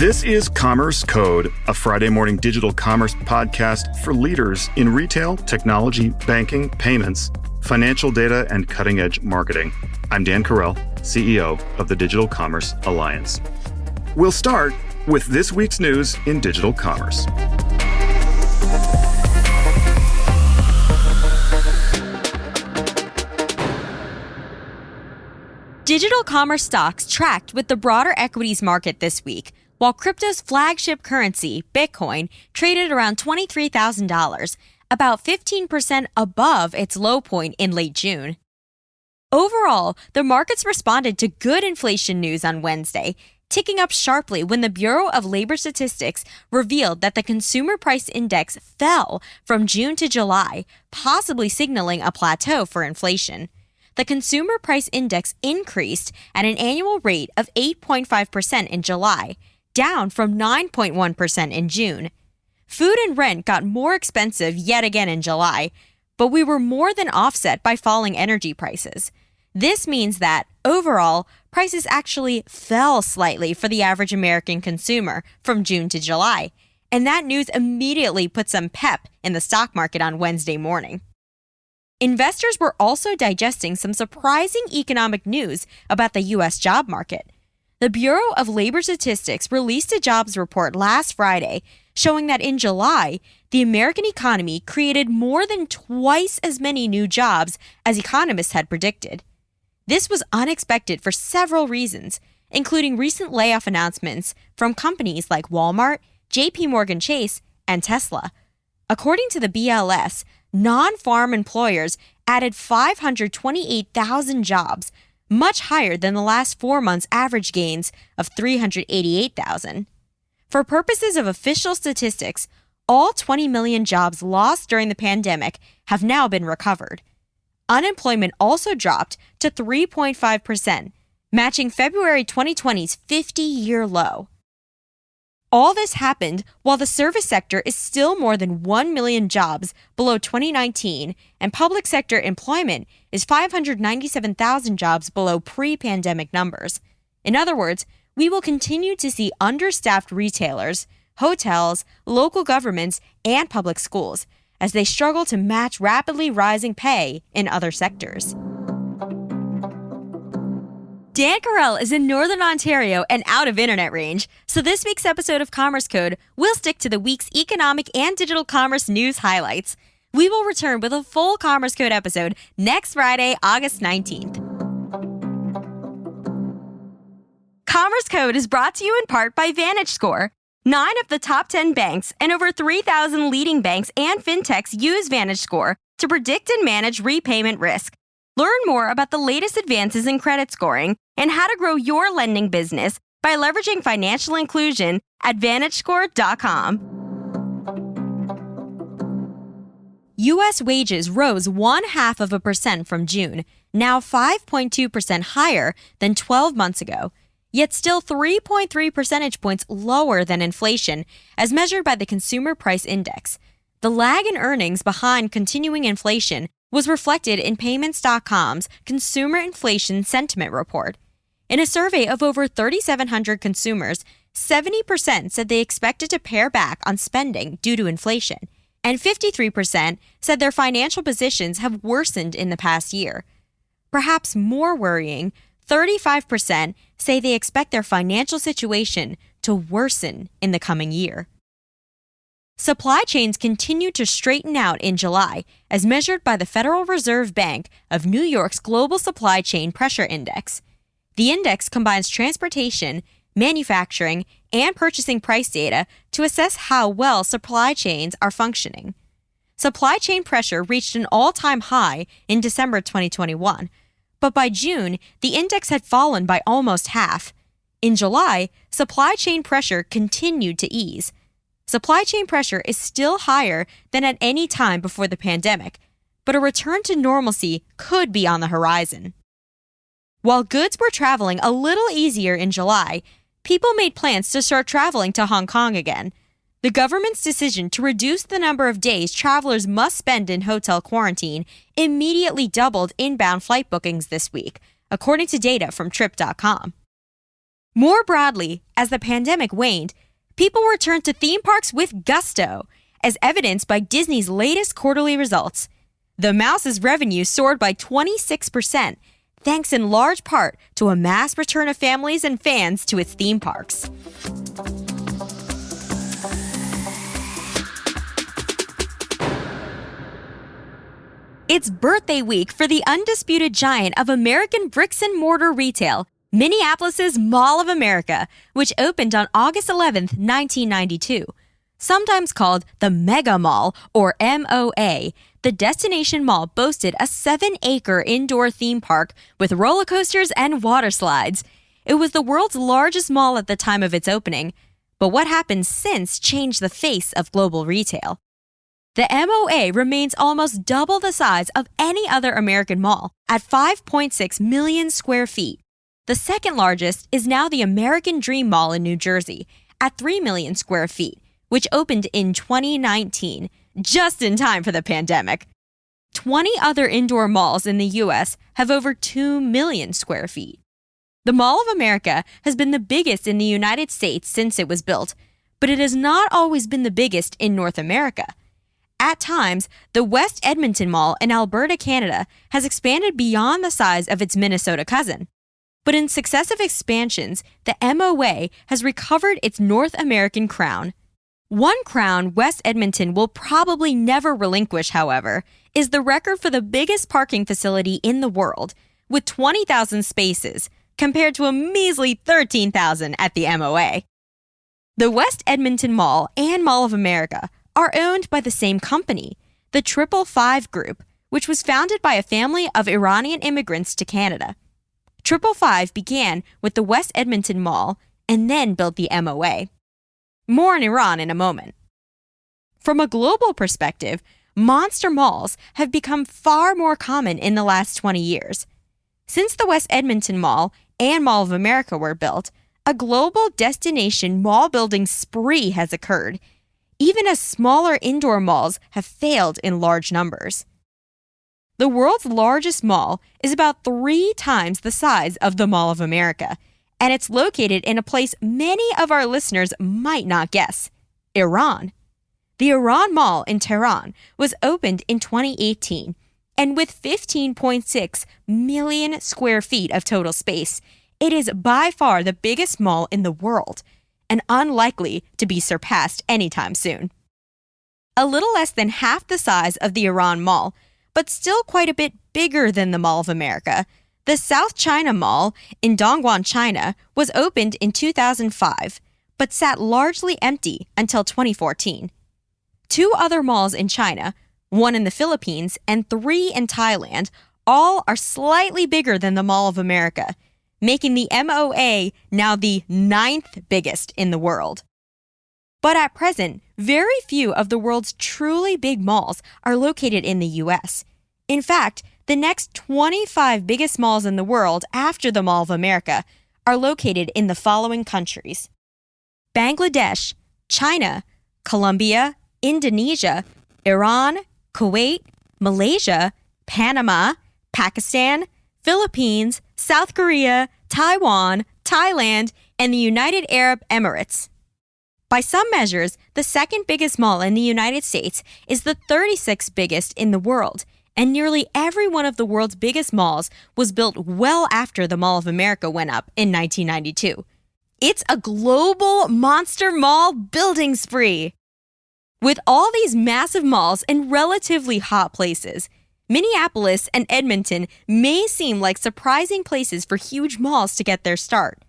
This is Commerce Code, a Friday morning digital commerce podcast for leaders in retail, technology, banking, payments, financial data, and cutting-edge marketing. I'm Dan Currell, CEO of the Digital Commerce Alliance. We'll start with this week's news in digital commerce. Digital commerce stocks tracked with the broader equities market this week, while crypto's flagship currency, Bitcoin, traded around $23,000, about 15% above its low point in late June. Overall, the markets responded to good inflation news on Wednesday, ticking up sharply when the Bureau of Labor Statistics revealed that the Consumer Price Index fell from June to July, possibly signaling a plateau for inflation. The Consumer Price Index increased at an annual rate of 8.5% in July, down from 9.1% in June. Food and rent got more expensive yet again in July, but we were more than offset by falling energy prices. This means that, overall, prices actually fell slightly for the average American consumer from June to July, and that news immediately put some pep in the stock market on Wednesday morning. Investors were also digesting some surprising economic news about the U.S. job market. The Bureau of Labor Statistics released a jobs report last Friday showing that in July, the American economy created more than twice as many new jobs as economists had predicted. This was unexpected for several reasons, including recent layoff announcements from companies like Walmart, JP Morgan Chase, and Tesla. According to the BLS, non-farm employers added 528,000 jobs, much higher than the last 4 months' average gains of 388,000. For purposes of official statistics, all 20 million jobs lost during the pandemic have now been recovered. Unemployment also dropped to 3.5%, matching February 2020's 50-year low. All this happened while the service sector is still more than 1 million jobs below 2019, and public sector employment is 597,000 jobs below pre-pandemic numbers. In other words, we will continue to see understaffed retailers, hotels, local governments, and public schools as they struggle to match rapidly rising pay in other sectors. Dan Currell is in Northern Ontario and out of internet range, so this week's episode of Commerce Code will stick to the week's economic and digital commerce news highlights. We will return with a full Commerce Code episode next Friday, August 19th. Commerce Code is brought to you in part by VantageScore. 9 of the top 10 banks and over 3,000 leading banks and fintechs use VantageScore to predict and manage repayment risk. Learn more about the latest advances in credit scoring and how to grow your lending business by leveraging financial inclusion at VantageScore.com. U.S. wages rose 0.5% from June, now 5.2% higher than 12 months ago, yet still 3.3 percentage points lower than inflation, as measured by the Consumer Price Index. The lag in earnings behind continuing inflation was reflected in Payments.com's Consumer Inflation Sentiment Report. In a survey of over 3,700 consumers, 70% said they expected to pare back on spending due to inflation, and 53% said their financial positions have worsened in the past year. Perhaps more worrying, 35% say they expect their financial situation to worsen in the coming year. Supply chains continued to straighten out in July, as measured by the Federal Reserve Bank of New York's Global Supply Chain Pressure Index. The index combines transportation, manufacturing, and purchasing price data to assess how well supply chains are functioning. Supply chain pressure reached an all-time high in December 2021, but by June, the index had fallen by almost half. In July, supply chain pressure continued to ease. Supply chain pressure is still higher than at any time before the pandemic, but a return to normalcy could be on the horizon. While goods were traveling a little easier in July, people made plans to start traveling to Hong Kong again. The government's decision to reduce the number of days travelers must spend in hotel quarantine immediately doubled inbound flight bookings this week, according to data from Trip.com. More broadly, as the pandemic waned, people returned to theme parks with gusto, as evidenced by Disney's latest quarterly results. The Mouse's revenue soared by 26%, thanks in large part to a mass return of families and fans to its theme parks. It's birthday week for the undisputed giant of American bricks and mortar retail, Minneapolis's Mall of America, which opened on August 11, 1992. Sometimes called the Mega Mall, or MOA, the destination mall boasted a 7-acre indoor theme park with roller coasters and water slides. It was the world's largest mall at the time of its opening, but what happened since changed the face of global retail. The MOA remains almost double the size of any other American mall, at 5.6 million square feet. The second largest is now the American Dream Mall in New Jersey, at 3 million square feet, which opened in 2019, just in time for the pandemic. 20 other indoor malls in the U.S. have over 2 million square feet. The Mall of America has been the biggest in the United States since it was built, but it has not always been the biggest in North America. At times, the West Edmonton Mall in Alberta, Canada, has expanded beyond the size of its Minnesota cousin. But in successive expansions, the MOA has recovered its North American crown. One crown West Edmonton will probably never relinquish, however, is the record for the biggest parking facility in the world, with 20,000 spaces, compared to a measly 13,000 at the MOA. The West Edmonton Mall and Mall of America are owned by the same company, the 555 Group, which was founded by a family of Iranian immigrants to Canada. 555 began with the West Edmonton Mall and then built the MOA. More on Iran in a moment. From a global perspective, monster malls have become far more common in the last 20 years. Since the West Edmonton Mall and Mall of America were built, a global destination mall building spree has occurred, even as smaller indoor malls have failed in large numbers. The world's largest mall is about 3 times the size of the Mall of America, and it's located in a place many of our listeners might not guess: Iran. The Iran Mall in Tehran was opened in 2018, and with 15.6 million square feet of total space, it is by far the biggest mall in the world, and unlikely to be surpassed anytime soon. A little less than half the size of the Iran Mall, but still quite a bit bigger than the Mall of America, the South China Mall in Dongguan, China, was opened in 2005, but sat largely empty until 2014. 2 other malls in China, 1 in the Philippines and 3 in Thailand, all are slightly bigger than the Mall of America, making the MOA now the 9th biggest in the world. But at present, very few of the world's truly big malls are located in the U.S. In fact, the next 25 biggest malls in the world after the Mall of America are located in the following countries: Bangladesh, China, Colombia, Indonesia, Iran, Kuwait, Malaysia, Panama, Pakistan, Philippines, South Korea, Taiwan, Thailand, and the United Arab Emirates. By some measures, the second biggest mall in the United States is the 36th biggest in the world, and nearly every one of the world's biggest malls was built well after the Mall of America went up in 1992. It's a global monster mall building spree. With all these massive malls in relatively hot places, Minneapolis and Edmonton may seem like surprising places for huge malls to get their start.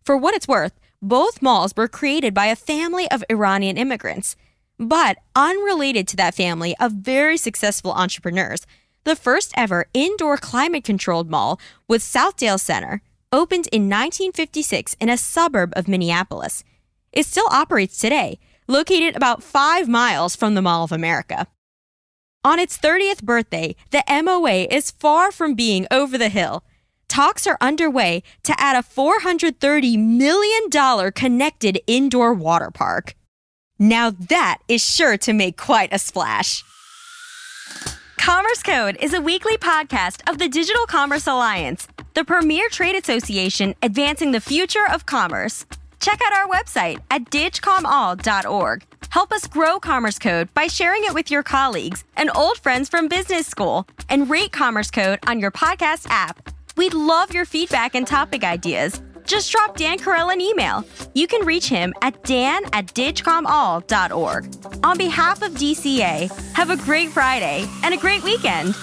For what it's worth, both malls were created by a family of Iranian immigrants. But unrelated to that family of very successful entrepreneurs, the first ever indoor climate-controlled mall was Southdale Center, opened in 1956 in a suburb of Minneapolis. It still operates today, located about 5 miles from the Mall of America. On its 30th birthday, the MOA is far from being over the hill. Talks are underway to add a $430 million connected indoor water park. Now that is sure to make quite a splash. Commerce Code is a weekly podcast of the Digital Commerce Alliance. the premier trade association advancing the future of commerce. Check out our website at digcomall.org. Help us grow Commerce Code by sharing it with your colleagues and old friends from business school, and rate Commerce Code on your podcast app. We'd love your feedback and topic ideas. Just drop Dan Currell an email. You can reach him at dan@digcomall.org. On behalf of DCA, have a great Friday and a great weekend.